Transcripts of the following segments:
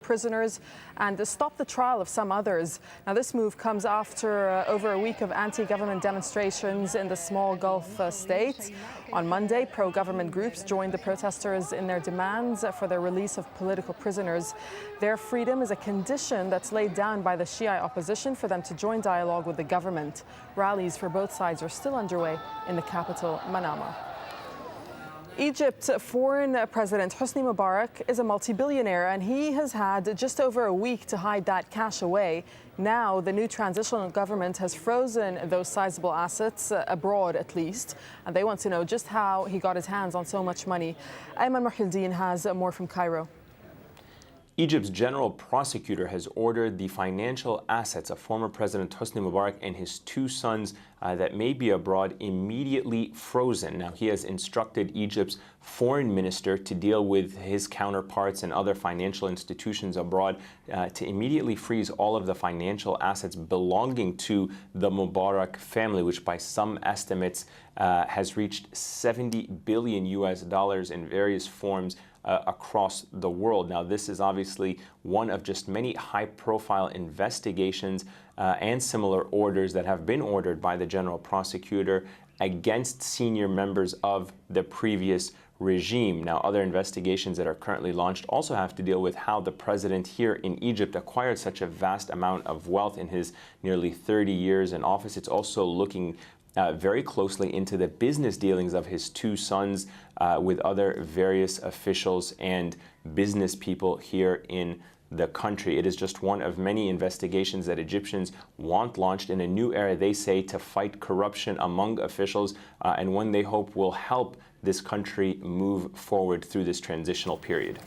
prisoners and stop the trial of some others. Now, this move comes after over a week of anti-government demonstrations in the small Gulf state. On Monday, pro-government groups joined the protesters in their demands for the release of political prisoners. Their freedom is a condition that's laid down by the Shia opposition for them to join dialogue with the government. Rallies for both sides are still underway in the capital, Manama. Egypt's foreign president Hosni Mubarak is a multi-billionaire, and he has had just over a week to hide that cash away. Now, the new transitional government has frozen those sizable assets, abroad at least, and they want to know just how he got his hands on so much money. Ayman Mohyeldin has more from Cairo. Egypt's general prosecutor has ordered the financial assets of former President Hosni Mubarak and his two sons that may be abroad immediately frozen. Now, he has instructed Egypt's foreign minister to deal with his counterparts and other financial institutions abroad to immediately freeze all of the financial assets belonging to the Mubarak family, which by some estimates has reached $70 billion in various forms across the world. Now, this is obviously one of just many high-profile investigations and similar orders that have been ordered by the general prosecutor against senior members of the previous regime. Now, other investigations that are currently launched also have to deal with how the president here in Egypt acquired such a vast amount of wealth in his nearly 30 years in office. It's also looking very closely into the business dealings of his two sons with other various officials and business people here in the country. It is just one of many investigations that Egyptians want launched in a new era, they say, to fight corruption among officials, and one they hope will help this country move forward through this transitional period.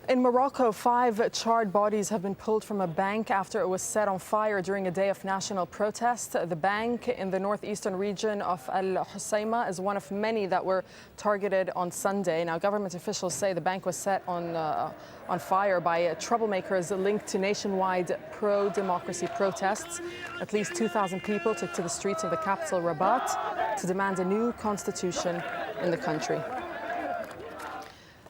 In Morocco, 5 charred bodies have been pulled from a bank after it was set on fire during a day of national protest. The bank in the northeastern region of Al Hoceima is one of many that were targeted on Sunday. Now, government officials say the bank was set on fire by troublemakers linked to nationwide pro-democracy protests. At least 2,000 people took to the streets of the capital, Rabat, to demand a new constitution in the country.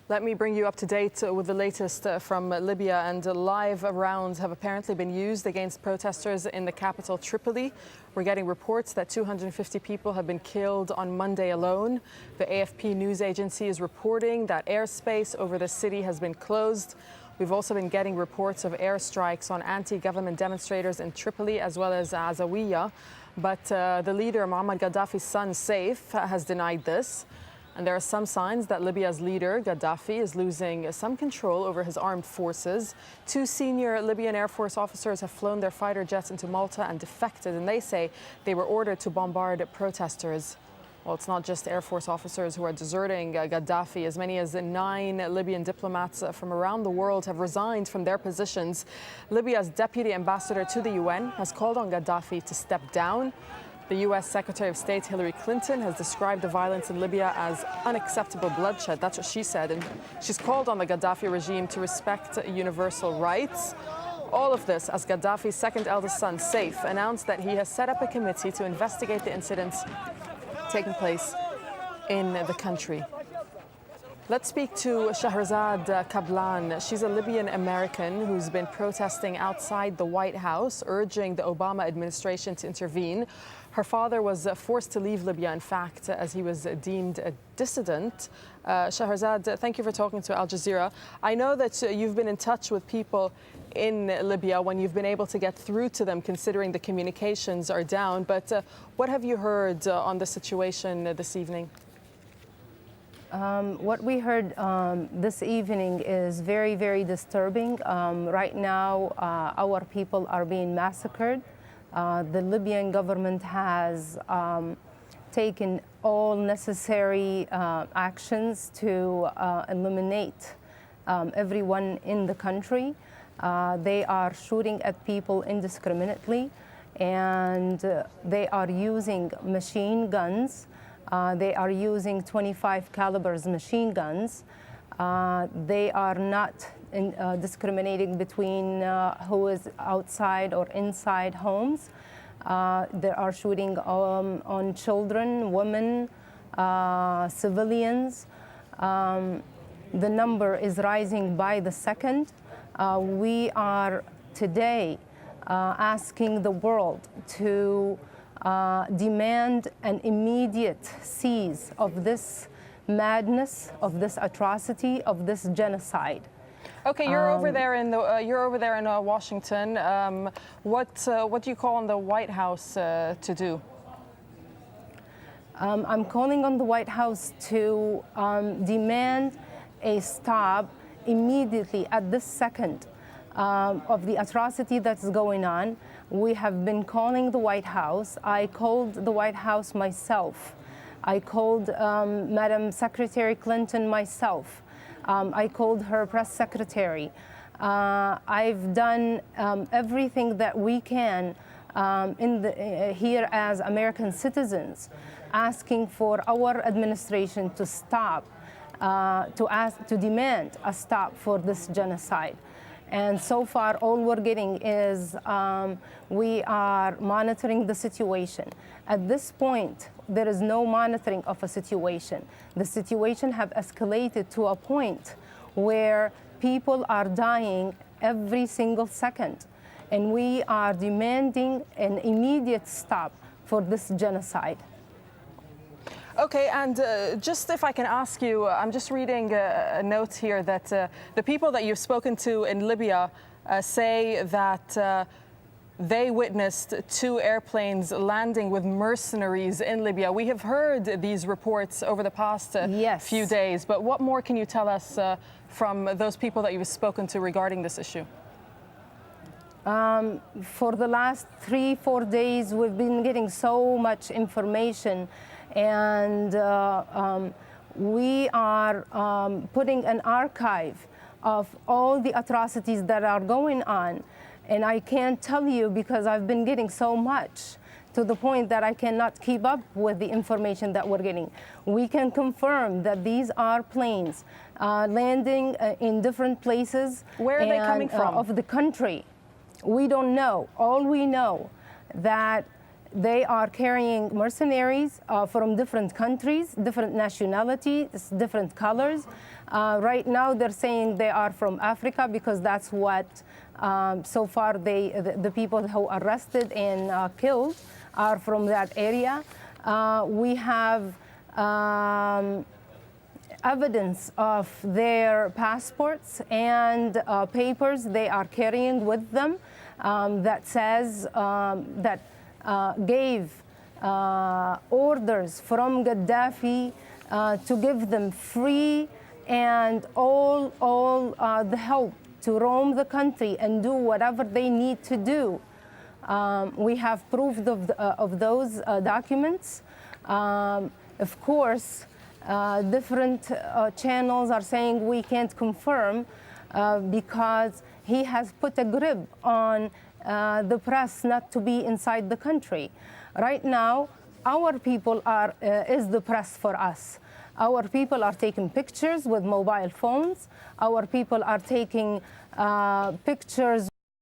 Let me bring you up to date with the latest from Libya. And live rounds have apparently been used against protesters in the capital, Tripoli. We're getting reports that 250 people have been killed on Monday alone. The AFP news agency is reporting that airspace over the city has been closed. We've also been getting reports of airstrikes on anti-government demonstrators in Tripoli as well as Zawiya. But the leader, Muammar Gaddafi's son, Saif, has denied this. And there are some signs that Libya's leader, Gaddafi, is losing some control over his armed forces. 2 senior Libyan Air Force officers have flown their fighter jets into Malta and defected, and they say they were ordered to bombard protesters. Well, it's not just Air Force officers who are deserting Gaddafi. As many as 9 Libyan diplomats from around the world have resigned from their positions. Libya's deputy ambassador to the UN has called on Gaddafi to step down. The U.S. Secretary of State Hillary Clinton has described the violence in Libya as unacceptable bloodshed. That's what she said. And she's called on the Gaddafi regime to respect universal rights. All of this as Gaddafi's second eldest son, Saif, announced that he has set up a committee to investigate the incidents taking place in the country. Let's speak to Shahrazad Kablan. She's a Libyan American who's been protesting outside the White House, urging the Obama administration to intervene. Her father was forced to leave Libya, in fact, as he was deemed a dissident. Shahrazad, thank you for talking to Al Jazeera. I know that you've been in touch with people in Libya when you've been able to get through to them, considering the communications are down. But what have you heard on the situation this evening? What we heard this evening is very, very disturbing. Right now, our people are being massacred. The Libyan government has taken all necessary actions to eliminate everyone in the country. They are shooting at people indiscriminately, and they are using machine guns. They are using 25 calibers machine guns. They are not discriminating between who is outside or inside homes. They are shooting on children, women, civilians. The number is rising by the second. We are today asking the world to demand an immediate cease of this madness, of this atrocity, of this genocide. Okay, you're over there in Washington. What do you call on the White House to do? I'm calling on the White House to demand a stop immediately at this second of the atrocity that's going on. We have been calling the White House. I called the White House myself. I called Madam Secretary Clinton myself. I called her press secretary. I've done everything that we can here as American citizens, asking for our administration to stop, to demand a stop for this genocide. And so far, all we're getting is we are monitoring the situation. At this point, there is no monitoring of a situation. The situation have escalated to a point where people are dying every single second. And we are demanding an immediate stop for this genocide. Okay, and just if I can ask you, I'm just reading a note here that the people that you've spoken to in Libya say that they witnessed 2 airplanes landing with mercenaries in Libya. We have heard these reports over the past few days, but what more can you tell us from those people that you've spoken to regarding this issue? For the last 3-4 days, we've been getting so much information, and we are putting an archive of all the atrocities that are going on. And I can't tell you because I've been getting so much to the point that I cannot keep up with the information that we're getting. We can confirm that these are planes landing in different places. Where are they coming from? Of the country. We don't know. All we know that they are carrying mercenaries from different countries, different nationalities, different colors. Right now, they're saying they are from Africa because that's what, so far, the people who arrested and killed are from that area. We have evidence of their passports and papers they are carrying with them that says that gave orders from Gaddafi to give them free and all the help to roam the country and do whatever they need to do. We have proof of those documents. Of course, different channels are saying we can't confirm because he has put a grip on the press not to be inside the country. Right now, our people is the press for us. Our people are taking pictures with mobile phones. Our people are taking pictures